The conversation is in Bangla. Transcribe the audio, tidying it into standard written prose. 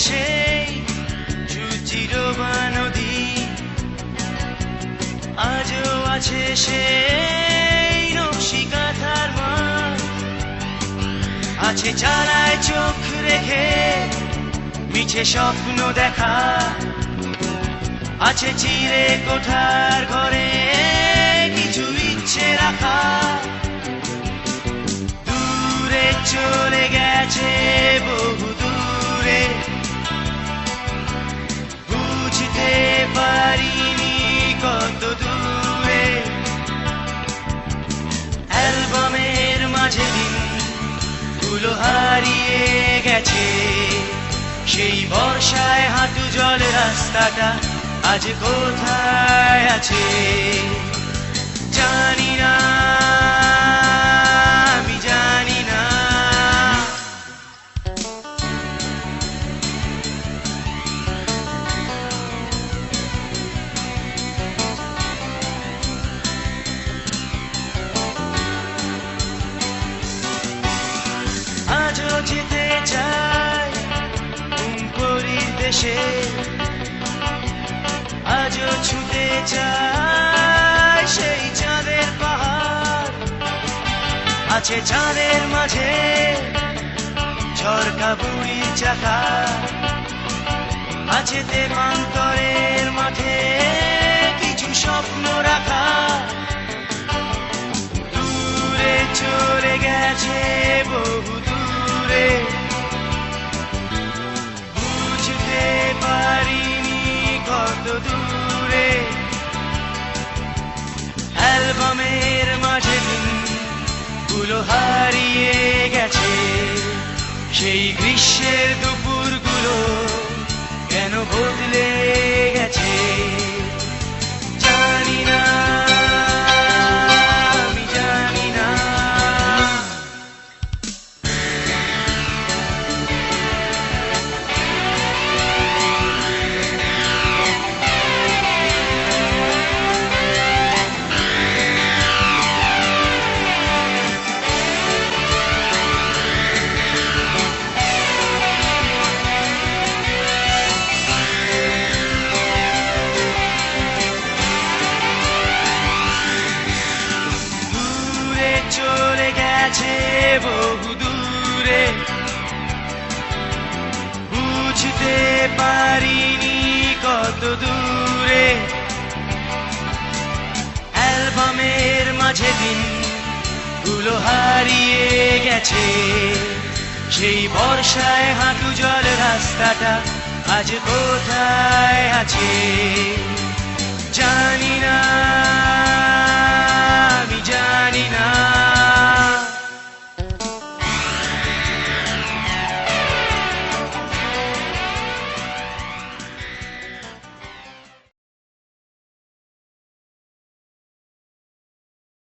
সেই সুচিরবা নদী, আজও আছে সেই নকশি কাঁথার মাঠ, আছে চালায় চোখ রেখে মিছে স্বপ্ন দেখা, আছে চিরে কোঠার ঘরে কিছু ইচ্ছে রাখা। দূরে চলে গেছে বহু দূরে, বুঝতে পারিনি কত দূরে। অ্যালবামের মাঝে দিনগুলো হারিয়ে গেছে, সেই বর্ষায় হাঁটু জল রাস্তাটা আজ কোথায় আছে জানি না, আমি জানি না। আজও যেতে চাই ঘুমপুরীর দেশে, আজও ছুতে চাই সেই চাঁদের পাহাড়, আছে চাঁদের মাঝে ঝড়কা বুড়ির চাকা, আছে তেপান্তরের মাঠে কিছু স্বপ্ন রাখা। দূরে চলে গেছে বহু দূরে, বুঝতে পারিনি কত দূরে। অ্যালবামের মাঝে দিনগুলো হারিয়ে গেছে, সেই গ্রীষ্মের দুপুরগুলো কেন বদলে গেছে জানি না, আমি জানি না। চলে গেছে বহু দূরে, বুঝতে পারিনি কত দূরে। অ্যালবামের মাঝে দিনগুলো হারিয়ে গেছে, সেই বর্ষায় হাঁটু জল রাস্তাটা আজ কোথায় আছে।